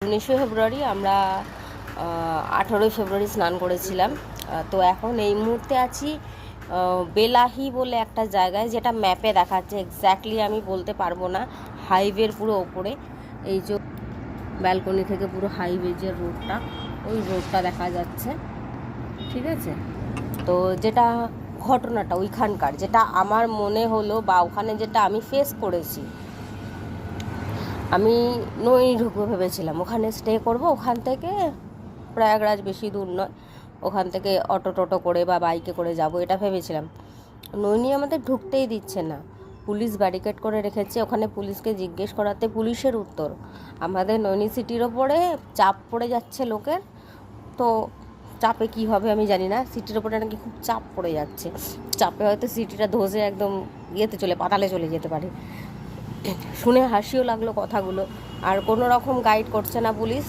19শে ফেব্রুয়ারি আমরা 18ই ফেব্রুয়ারি স্নান করেছিলাম। তো এখন এই মুহূর্তে আছি বেলাহি বলে একটা জায়গায়, যেটা ম্যাপে দেখাচ্ছে, এক্স্যাক্টলি আমি বলতে পারবো না। হাইওয়ের পুরো ওপরে, এই যে ব্যালকনি থেকে পুরো হাইওয়ে যে রোডটা, ওই রোডটা দেখা যাচ্ছে, ঠিক আছে। তো যেটা ঘটনাটা ওইখানকার, যেটা আমার মনে হলো বা ওখানে যেটা আমি ফেস করেছি, আমি নৈনি ঢুকবো ভেবেছিলাম, ওখানে স্টে করব, ওখান থেকে প্রয়াগরাজ বেশি দূর নয়, ওখান থেকে অটো টোটো করে বা বাইকে করে যাব, এটা ভেবেছিলাম। নৈনি আমাদের ঢুকতেই দিচ্ছে না, পুলিশ ব্যারিকেড করে রেখেছে। ওখানে পুলিশকে জিজ্ঞেস করাতে পুলিশের উত্তর, আমাদের নৈনি সিটির ওপরে চাপ পড়ে যাচ্ছে লোকের। তো চাপে কি হবে আমি জানি না, সিটির ওপরে নাকি খুব চাপ পড়ে যাচ্ছে, চাপে হয়তো সিটিটা ধসে একদম পাতালে চলে যেতে পারে। শুনে হাসিও লাগলো কথাগুলো। আর কোনো রকম গাইড করছে না পুলিশ,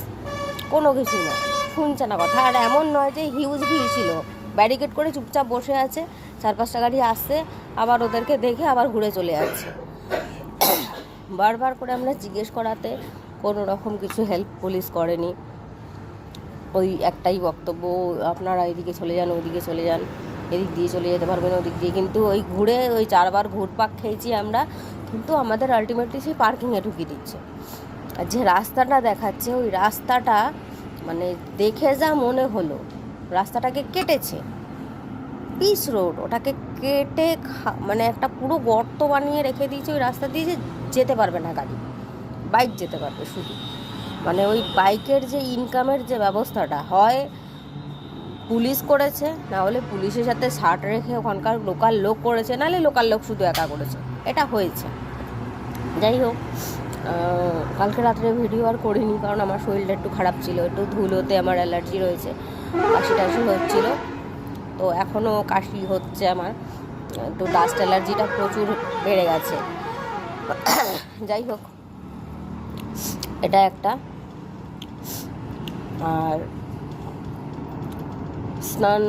কোনো কিছু না, শুনছে না কথা। আর এমন নয় যে হিউজ ভিড় ছিল, ব্যারিকেড করে চুপচাপ বসে আছে, 4-5টা গাড়ি আসছে, আবার ওদেরকে দেখে আবার ঘুরে চলে যাচ্ছে। বারবার করে আমরা জিজ্ঞেস করাতে কোনো রকম কিছু হেল্প পুলিশ করেনি। ওই একটাই বক্তব্য, আপনারা এদিকে চলে যান, ওদিকে চলে যান, এদিক দিয়ে চলে যেতে পারবেন, ওদিক দিয়ে। কিন্তু ওই ঘুরে ওই 4বার ঘুরপাক খেয়েছি আমরা, কিন্তু আমাদের আলটিমেটলি সেই পার্কিংয়ে ঢুকিয়ে দিচ্ছে। আর যে রাস্তাটা দেখাচ্ছে, ওই রাস্তাটা মানে দেখে যা মনে হলো, রাস্তাটাকে কেটেছে, পিচ রোড, ওটাকে কেটে মানে একটা পুরো গর্ত বানিয়ে রেখে দিয়েছে। ওই রাস্তা দিয়ে যে যেতে পারবে না গাড়ি, বাইক যেতে পারবে শুধু। মানে ওই বাইকের যে ইনকামের যে ব্যবস্থাটা হয় পুলিশ করেছে, না হলে পুলিশের সাথে শার্ট রেখে ওখানকার লোকাল লোক করেছে, নাহলে লোকাল লোক শুধু একা করেছে, এটা হয়েছে। যাই হোক, কালকে রাত্রে ভিডিও আর করিনি, কারণ আমার শরীরটা একটু খারাপ ছিল, একটু ধুলোতে আমার অ্যালার্জি রয়েছে, কাশি টাশি হচ্ছিলো। তো এখনও কাশি হচ্ছে আমার, তো ডাস্ট অ্যালার্জিটা প্রচুর বেড়ে গেছে। যাই হোক, এটা একটা। আর স্নান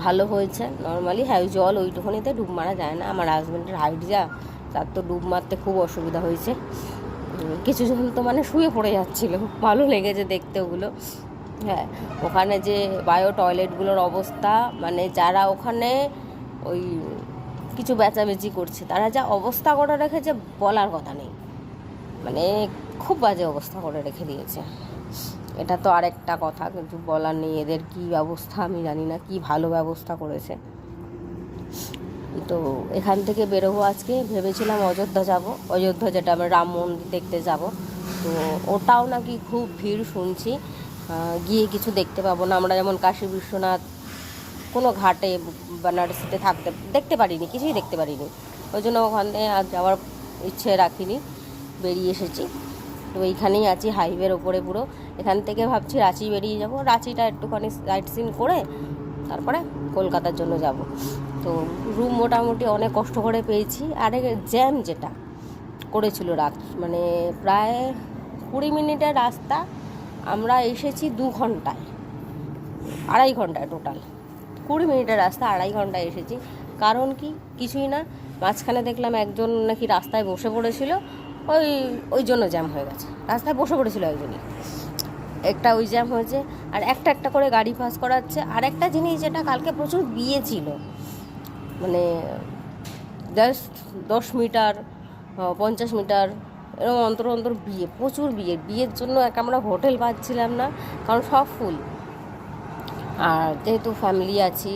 ভালো হয়েছে নর্মালি। হ্যাঁ, জল ওইটুকুনিতে ডুব মারা যায় না, আমার হাজব্যান্ডের হাইট যা, তার তো ডুব মারতে খুব অসুবিধা হয়েছে। কিছু জন তো মানে শুয়ে পড়ে যাচ্ছিলো, ভালো লেগেছে দেখতে ওগুলো। হ্যাঁ, ওখানে যে বায়ো টয়লেটগুলোর অবস্থা, মানে যারা ওখানে ওই কিছু বেচাবেচি করছে, তারা যা অবস্থা করে রেখেছে বলার কথা নেই, মানে খুব বাজে অবস্থা করে রেখে দিয়েছে। এটা তো আরেকটা কথা, কিন্তু বলার নেই, এদের কী ব্যবস্থা আমি জানি না, কি ভালো ব্যবস্থা করেছে। তো এখান থেকে বেরোবো আজকে, ভেবেছিলাম অযোধ্যা যাব, অযোধ্যা যেটা আমরা রাম মন্দির দেখতে যাব। তো ওটাও নাকি খুব ভিড় শুনছি, গিয়ে কিছু দেখতে পাবো না। আমরা যেমন কাশী বিশ্বনাথ কোনো ঘাটে বানারসিতে দেখতে পারিনি, কিছুই দেখতে পারিনি, ওই জন্য ওখানে আর যাওয়ার ইচ্ছে রাখিনি, বেরিয়ে এসেছি। তো এইখানেই আছি হাইওয়ের ওপরে পুরো। এখান থেকে ভাবছি রাঁচি বেরিয়ে যাব, রাঁচিটা একটুখানি সাইট সিন করে তারপরে কলকাতার জন্য যাব। তো রুম মোটামুটি অনেক কষ্ট করে পেয়েছি। আর জ্যাম যেটা করেছিল রাত, মানে প্রায় 20 মিনিটের রাস্তা, আমরা এসেছি 2 ঘন্টায়, 2.5 ঘন্টায় টোটাল। 20 মিনিটের রাস্তা 2.5 ঘন্টায় এসেছি। কারণ কি, কিছুই না, মাঝখানে দেখলাম একজন নাকি রাস্তায় বসে পড়েছিল, ওই জন্য জ্যাম হয়ে গেছে। রাস্তায় বসে পড়েছিল একজনই, একটা ওই জ্যাম হয়েছে। আর একটা একটা করে গাড়ি পাস করাচ্ছে। আর একটা জিনিস, যেটা কালকে প্রচুর বিয়ে ছিল, মানে জাস্ট 10 মিটার 50 মিটার এরকম অন্তর অন্তর বিয়ে, প্রচুর বিয়ের জন্য আমরা হোটেল পাচ্ছিলাম না, কারণ সব ফুল। আর যেহেতু ফ্যামিলি আছি,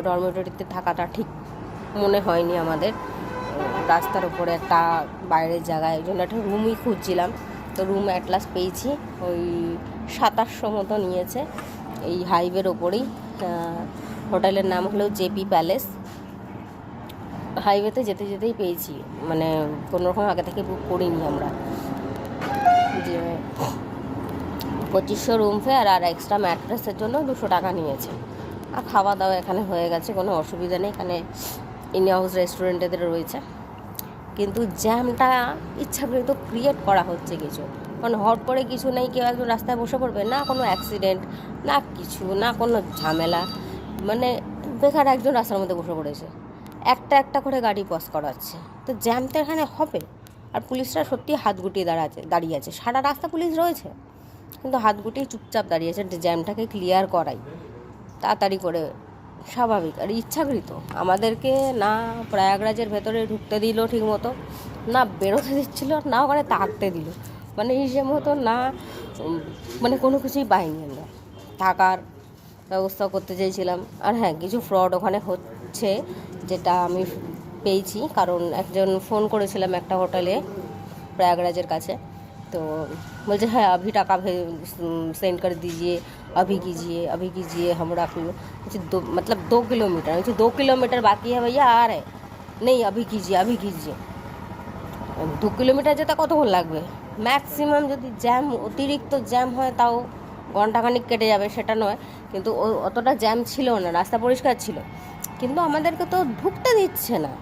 ডরমেটরিতে থাকাটা ঠিক মনে হয়নি আমাদের, রাস্তার উপরে একটা বাইরের জায়গায়, এই জন্য একটা রুমই খুঁজছিলাম। তো রুম অ্যাট লাস্ট পেয়েছি, ওই 2700 মতো নিয়েছে, এই হাইওয়ের ওপরেই। হোটেলের নাম হলো জেপি প্যালেস। হাইওয়েতে যেতে যেতেই পেয়েছি, মানে কোনো রকম আগে থেকে বুক করিনি আমরা। যে 2500 রুম ফেয়ার, আর এক্সট্রা ম্যাট্রেসের জন্য 200 টাকা নিয়েছে। আর খাওয়া দাওয়া এখানে হয়ে গেছে, কোনো অসুবিধা নেই, এখানে ইন হাউস রেস্টুরেন্ট এদের রয়েছে। কিন্তু জ্যামটা ইচ্ছাকৃত ক্রিয়েট করা হচ্ছে কিছু, কারণ হট করে কিছু নেই, কেউ একজন রাস্তায় বসে পড়বে না, কোনো অ্যাক্সিডেন্ট না, কিছু না, কোনো ঝামেলা, মানে বেকার একজন রাস্তার মধ্যে বসে পড়েছে, একটা একটা করে গাড়ি পাস করাচ্ছে। তো জ্যাম তো এখানে হবে। আর পুলিশরা সত্যি হাত গুটিয়ে দাঁড়িয়ে আছে, সারা রাস্তা পুলিশ রয়েছে, কিন্তু হাত গুটিয়ে চুপচাপ দাঁড়িয়েছে জ্যামটাকে ক্লিয়ার করাই তাড়াতাড়ি করে, স্বাভাবিক আর ইচ্ছাকৃত। আমাদেরকে না প্রয়াগরাজের ভেতরে ঢুকতে দিল ঠিক মতো, না বেরোতে দিচ্ছিল, না ওখানে থাকতে দিল, মানে হিসেব মতো না, মানে কোনো কিছুই পাইনি আমরা। থাকার ব্যবস্থা করতে চেয়েছিলাম। আর হ্যাঁ, কিছু ফ্রড ওখানে হচ্ছে যেটা আমি পেয়েছি, কারণ একজন ফোন করেছিলাম একটা হোটেলে प्रयागराजर काছে, तो बोलते हैं अभी टाका सेंड कर दीजिए, अभी कीजिए हम रख लो। मतलब 2 किलोमीटर, 2 किलोमीटर बाकी है भैया, आ रहे नहीं, अभी कीजिए। 2 किलोमीटर যেতে কতক্ষণ লাগবে? ম্যাক্সিমাম যদি জ্যাম, অতিরিক্ত জ্যাম হয় তাও ঘন্টাখানিক কেটে যাবে, সেটা নয়, কিন্তু অতটা জ্যাম ছিল না, রাস্তা পরিষ্কার ছিল, কিন্তু আমাদেরকে তো ঢুকতে দিচ্ছে না।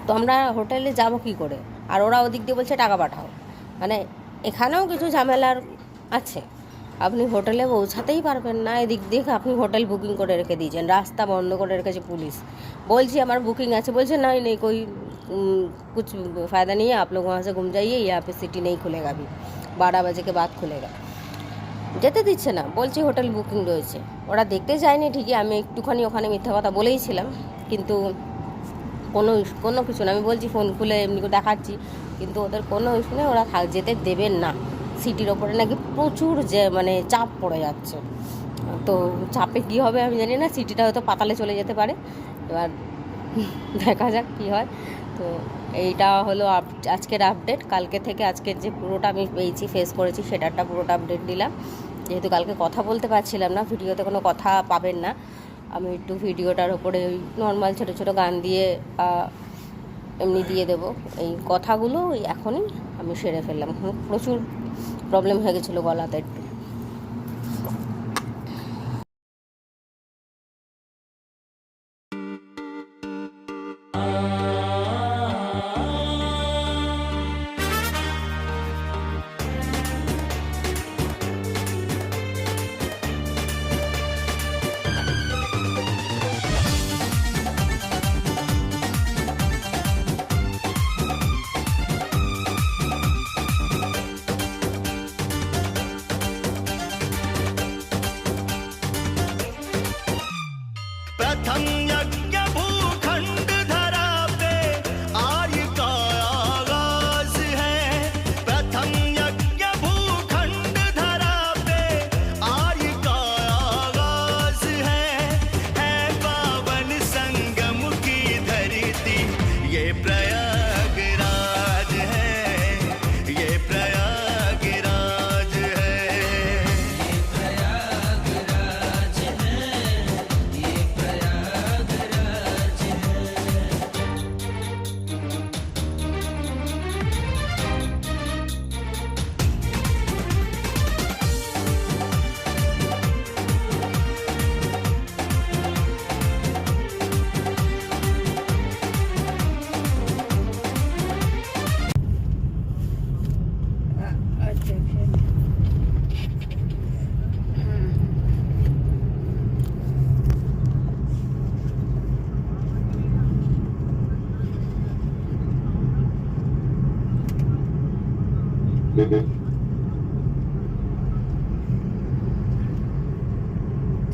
তো আমরা হোটেলে যাব কী করে? আর ওরা ওদিক দিয়ে বলছে টাকা পাঠাও। মানে এখানেও কিছু ঝামেলার আছে, আপনি হোটেলে পৌঁছাতেই পারবেন না, এদিক দিয়ে আপনি হোটেল বুকিং করে রেখে দিয়েছেন, রাস্তা বন্ধ করে রেখেছে পুলিশ। বলছি আমার বুকিং আছে, বলছে नहीं नहीं कोई कुछ फ़ायदा नहीं है, आप लोग वहाँ से घूम जाइए, यहाँ पे सिटी नहीं खुलेगा, अभी 12 बजे के बाद खुलेगा। যেতে দিচ্ছে না, বলছি হোটেল বুকিং রয়েছে। ওরা দেখতে যায়নি ঠিকই, আমি একটুখানি ওখানে মিথ্যা কথা বলেইছিলাম, কিন্তু কোনো কিছু না, আমি বলছি ফোন খুলে এমনি করে দেখাচ্ছি, কিন্তু ওদের কোনো ইস্যু নেই, ওরা যেতে দেবেন না। সিটির ওপরে নাকি প্রচুর যে মানে চাপ পড়ে যাচ্ছে, তো চাপে কী হবে আমি জানি না, সিটিটা হয়তো পাতালে চলে যেতে পারে, এবার দেখা যাক কী হয়। তো এইটা হলো আজকের আপডেট। কালকে থেকে আজকের যে পুরোটা আমি পেয়েছি, ফেস করেছি, সেটারটা পুরোটা আপডেট দিলাম। যেহেতু কালকে কথা বলতে পারছিলাম না, ভিডিওতে কোনো কথা পাবেন না, আমি একটু ভিডিওটার ওপরে ওই নর্মাল ছোটো ছোটো গান দিয়ে এমনি দিয়ে দেবো। এই কথাগুলো ওই এখনই আমি সেরে ফেললাম, প্রচুর প্রবলেম হয়ে গেছিলো গলাতে একটু। प्रथम यज्ञ भूखंड धरा पे आर्य का आगाज है। प्रथम यज्ञ भूखंड धरा पे आर्य का आगाज है पावन संगम की धरती ये प्रयागराज है, ये प्रयागराज है।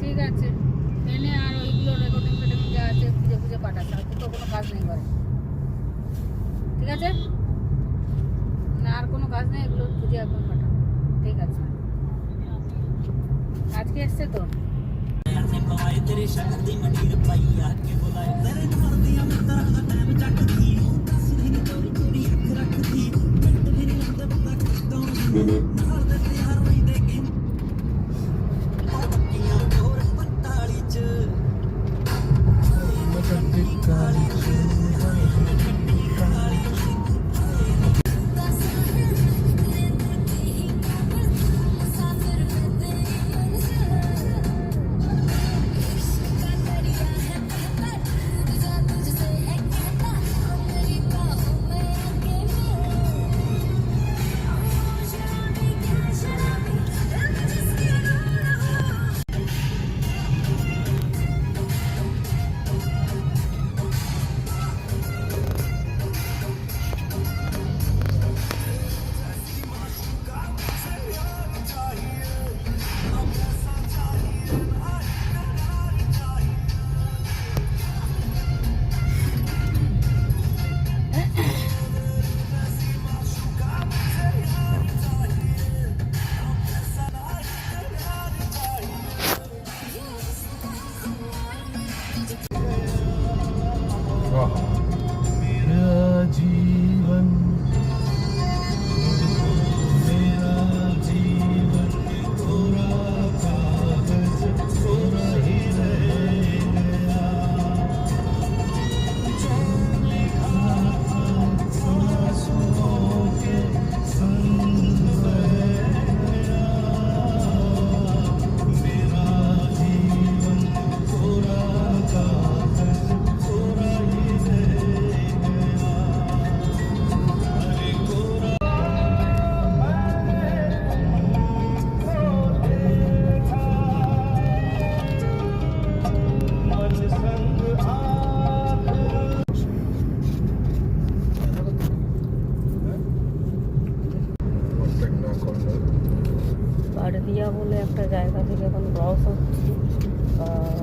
ঠিক আছে, এনে আর ওইগুলো রেকর্ডিং ফেকর্ডিং যা আছে খুঁজে খুঁজে পাঠাতে হবে, তো কোনো কাজ নেই করে, ঠিক আছে না, আর কোনো কাজ নেই, এগুলো খুঁজে একদম পাঠাবো, ঠিক আছে। আজকে এসছে তো এরিয়া বলে একটা জায়গা থেকে এখন ক্রস হচ্ছি,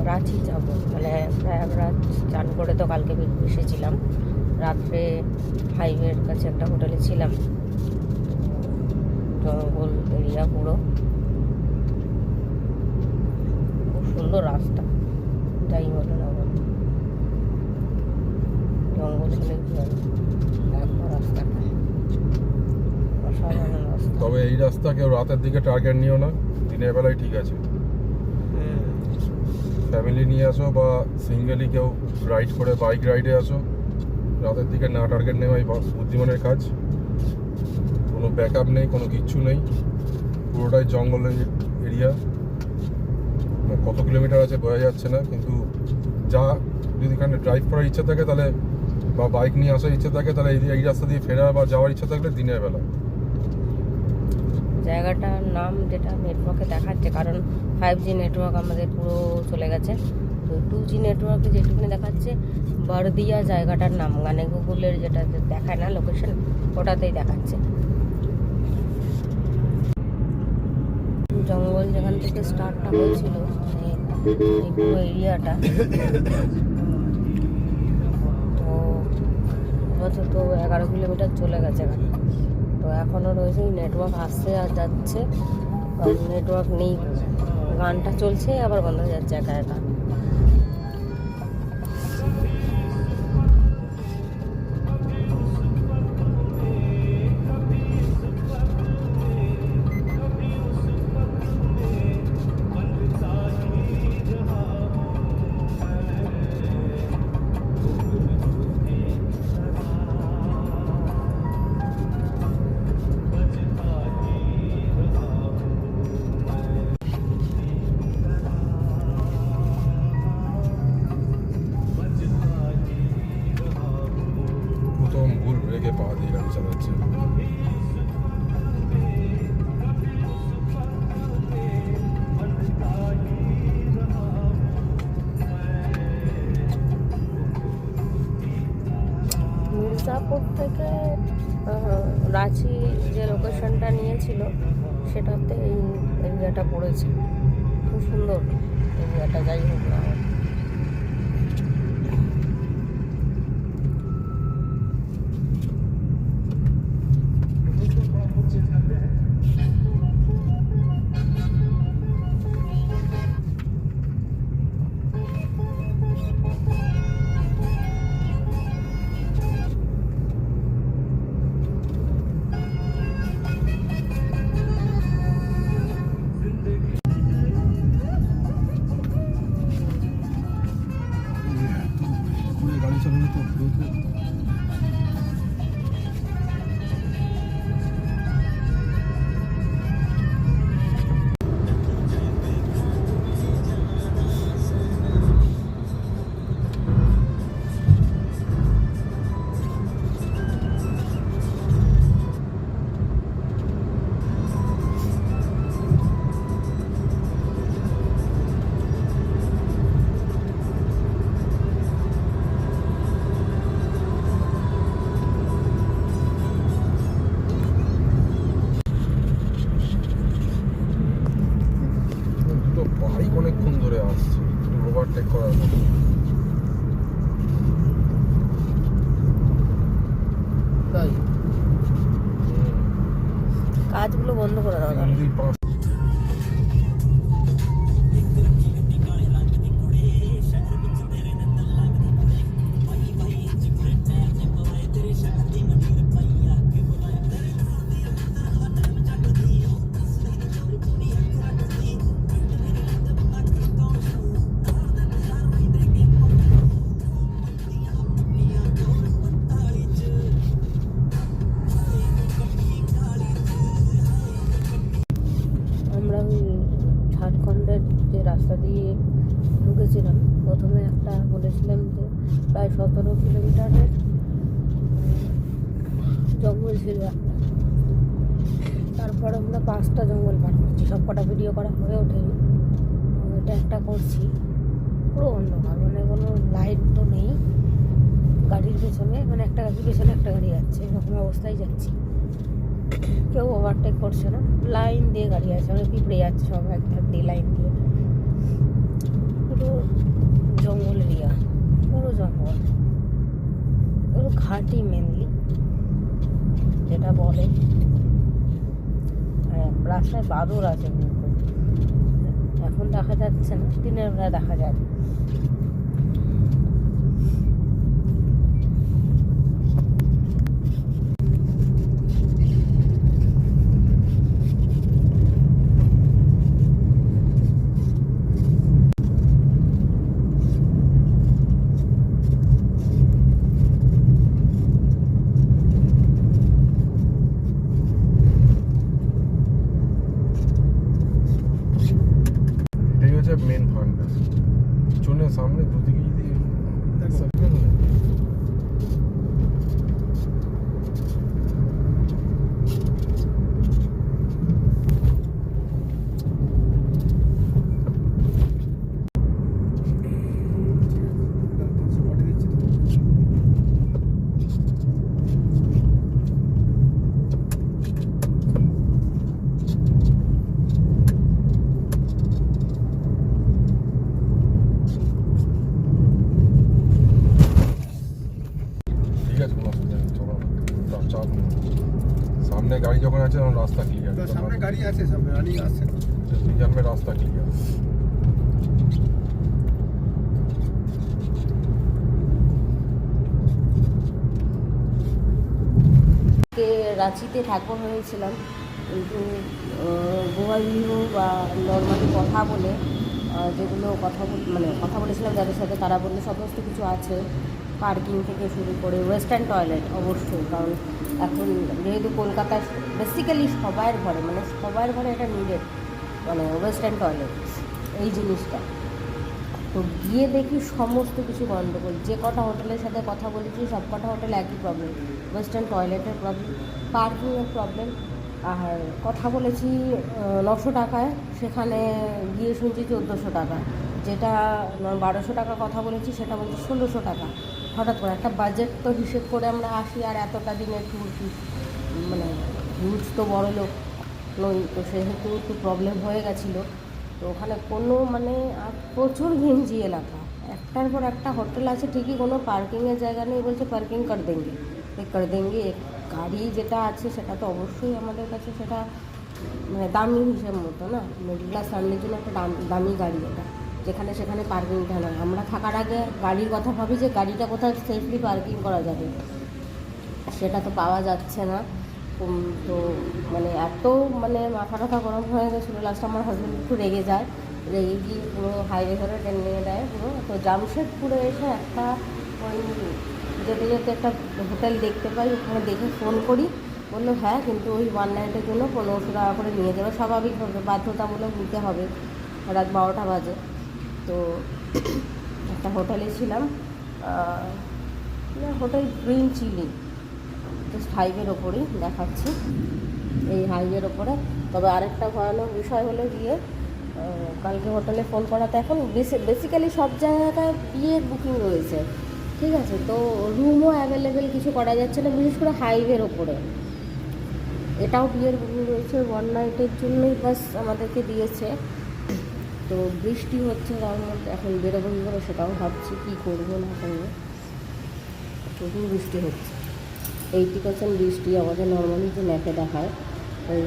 রাঁচি যাব, মানে প্রয়াগরাজ চান করে তো কালকে এসেছিলাম, রাত্রে হাইওয়ের কাছে একটা হোটেলে ছিলাম, জঙ্গল এরিয়া পুরো, খুব সুন্দর রাস্তা, যাই বলো না বলো, জঙ্গল হলে কি হবে, দেখো রাস্তাটা অসাধারণ রাস্তা। তবে এই রাস্তা কেউ রাতের দিকে টার্গেট নিও না, দিনের বেলায় ঠিক আছে। ফ্যামিলি নিয়ে আসো বা সিঙ্গেলি কেউ রাইড করে বাইক রাইডে আসো, রাতের দিকে না টার্গেট নেওয়াই বুদ্ধিমানের কাজ। কোনো ব্যাকআপ নেই, কোনো কিচ্ছু নেই, পুরোটাই জঙ্গলের এরিয়া। কত কিলোমিটার আছে বোঝা যাচ্ছে না, কিন্তু যা যদি এখানে ড্রাইভ করার ইচ্ছা থাকে তাহলে, বা বাইক নিয়ে আসার ইচ্ছা থাকে তাহলে এই রাস্তা দিয়ে ফেরা বা যাওয়ার ইচ্ছা থাকলে দিনের বেলা। জায়গাটার নাম যেটা নেটওয়ার্কে দেখাচ্ছে, কারণ 5G নেটওয়ার্ক আমাদের পুরো চলে গেছে, তো 2G নেটওয়ার্কে যেটুকুনি দেখাচ্ছে বারদিয়া জায়গাটার নাম, মানে গুগলের যেটা দেখায় না লোকেশন, ওটাতেই দেখাচ্ছে। জঙ্গল যেখান থেকে স্টার্টটা হয়েছিল, এই পুরো এরিয়াটা, তো আপাতত 11 কিলোমিটার চলে গেছে এখানে, তো এখনও রয়েছে, নেটওয়ার্ক আসছে আর যাচ্ছে, নেটওয়ার্ক নেই, গানটা চলছে আবার বন্ধ হয়ে যাচ্ছে একা একা। প্রথম ভুল ব্রেকে পা দিয়ে গাড়ি চালাচ্ছে। মির্জাপুর থেকে রাঁচি যে লোকেশনটা নিয়েছিল সেটাতে এই এরিয়াটা পড়েছে, খুব সুন্দর এরিয়াটা, যাই হোক না হোক। গাড়ি চালানো তো বাইক অনেকক্ষণ ধরে আসছে, ওভারটেক করার মতো। তাই কাজগুলো বন্ধ করে দেওয়া দরকার। মন্দির পাঁচ ঝাড়খণ্ডের যে রাস্তা দিয়ে ঢুকেছিলাম, প্রথমে একটা বলেছিলাম যে প্রায় 17 কিলোমিটারের জঙ্গল ছিল একটা, তারপরে আমরা 5টা জঙ্গল পার করছি, সব কটা ভিডিও করা হয়ে ওঠেনি, এটা একটা করছি, পুরো অন্ধকার, মানে কোনো লাইট তো নেই, গাড়ির পেছনে, মানে একটা গাড়ির পেছনে একটা গাড়ি যাচ্ছে, এরকম অবস্থায় যাচ্ছি, কেউ ওভারটেক করছে না, লাইন দিয়ে গাড়ি আছে, আমরা পিঁপড়ে যাচ্ছে সব এক ধার দিয়ে লাইন দিয়ে। পুরো জঙ্গল এরিয়া, পুরো জঙ্গল, পুরো ঘাটি মেনলি যেটা বলে। রাস্তায় বাদর আছে কিন্তু এখন দেখা যাচ্ছে না, দিনের বেলা দেখা যায়। এটাই হচ্ছে মেন ফান্ডা। পিছনে সামনে দুদিকে যদি দেখবেন না, ঠিক আছে, কোনো অসুবিধা নেই, চলো না, চাপ নেই। সামনে গাড়ি যখন আছে তখন রাস্তা ক্লিয়ার, সামনে গাড়ি আছে, সামনে গাড়ি আসছে। জানবে রাস্তা ক্লিয়ার। রাঁচিতে থাকবো ভেবেছিলাম, কিন্তু গোয়াল ভিউ বা নর্মালি কথা বলে যেগুলো কথা বলেছিলাম যাদের সাথে, তারা বললে সমস্ত কিছু আছে, পার্কিং থেকে শুরু করে ওয়েস্টার্ন টয়লেট অবশ্যই, কারণ এখন যেহেতু কলকাতায় বেসিক্যালি সবার ঘরে এটা নিডেড, ওয়েস্টার্ন টয়লেট এই জিনিসটা। তো গিয়ে দেখি সমস্ত কিছু গণ্ডগোল। যে কটা হোটেলের সাথে কথা বলেছি সব কটা হোটেল একই প্রবলেম, ওয়েস্টার্ন টয়লেটের প্রবলেম, পার্কিংয়ের প্রবলেম। আর কথা বলেছি 900 টাকায়, সেখানে গিয়ে শুনছি 1400 টাকা, যেটা 1200 টাকা কথা বলেছি সেটা বলছি 1600 টাকা। হঠাৎ করে একটা বাজেট তো হিসেব করে আমরা আসি, আর এতটা দিনের ট্যুর হিউজ তো বড় লোক নই, তো সেহেতু একটু প্রবলেম হয়ে গেছিলো। তো ওখানে কোনো আর প্রচুর ঘিঞ্জি এলাকা, একটার পর একটা হোটেল আছে ঠিকই, কোনো পার্কিংয়ের জায়গা নেই, বলছে পার্কিং কর দেঙ্গে। গাড়ি যেটা আছে সেটা তো অবশ্যই আমাদের কাছে সেটা দামি হিসেব মতো না, মিডল ক্লাস ফ্যামিলির জন্য একটা দামি গাড়ি এটা, যেখানে সেখানে পার্কিংটা নয়। আমরা থাকার আগে গাড়ির কথা ভাবি যে গাড়িটা কোথায় সেফলি পার্কিং করা যাবে, সেটা তো পাওয়া যাচ্ছে না। তো এত মাথা টাথা গরম হয়ে গেছিলো, লাস্ট আমার হাজব্যান্ড একটু রেগে যায়, রেগে গিয়ে পুরো হাইওয়ে ধরে ট্রেন নিয়ে দেয় পুরো। তো জামশেদপুরে এসে একটা ওই যেতে যেতে একটা হোটেল দেখতে পাই, ওখানে দেখে ফোন করি, বললো হ্যাঁ কিন্তু ওই 1 নাইটের জন্য 1500 টাকা করে নিয়ে যাবে, স্বাভাবিকভাবে বাধ্যতামূলক নিতে হবে, রাত 12টা বাজে। তো একটা হোটেলে ছিলাম, হোটেল গ্রিন চিলি, জাস্ট হাইওয়ের ওপরেই দেখাচ্ছি, এই হাইওয়ের ওপরে। তবে আরেকটা ভয়ানক বিষয় হলো গিয়ে কালকে হোটেলে ফোন করাতে, এখন বেসিক্যালি সব জায়গায় বিয়ের বুকিং রয়েছে, ঠিক আছে, তো রুমও অ্যাভেলেবেল কিছু করা যাচ্ছে না, বিশেষ করে হাইওয়ের ওপরে। এটাও বিয়ের বুকিং রয়েছে, 1 নাইটের জন্যই বাস আমাদেরকে দিয়েছে। তো বৃষ্টি হচ্ছে, তার মধ্যে এখন বেরোবো কী করে সেটাও ভাবছি, কী করবো না করবো। প্রচুর বৃষ্টি হচ্ছে, 80% বৃষ্টি আমাদের নর্মালি যে ম্যাপে দেখায় ওই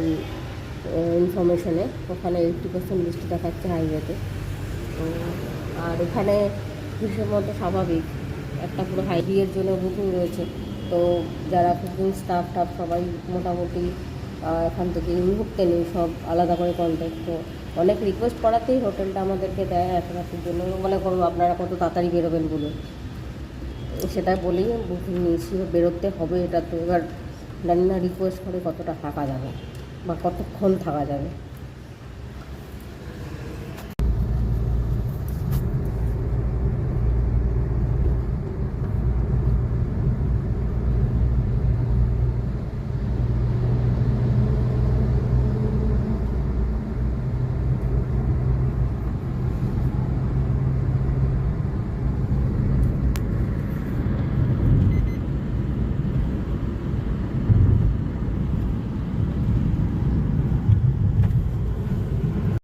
ইনফরমেশনে, ওখানে 80% বৃষ্টি দেখাচ্ছে হাইওয়েতে। তো আর এখানে হিসেব মতো স্বাভাবিক একটা পুরো হাইওয়ের জন্য বুকিং রয়েছে, তো যারা কুকিং স্টাফ সবাই মোটামুটি এখান থেকে এই মুহূর্তে নেই, সব আলাদা করে কন্ট্যাক্ট। তো অনেক রিকোয়েস্ট করাতেই হোটেলটা আমাদেরকে দেয় এত রাতের জন্য, করবো আপনারা কত তাড়াতাড়ি বেরোবেন বলুন, সেটা বলেই বুকিং নিয়েছি, বেরোতে হবে। এটা তো এবার জানি না রিকোয়েস্ট করে কতটা থাকা যাবে বা কতক্ষণ থাকা যাবে।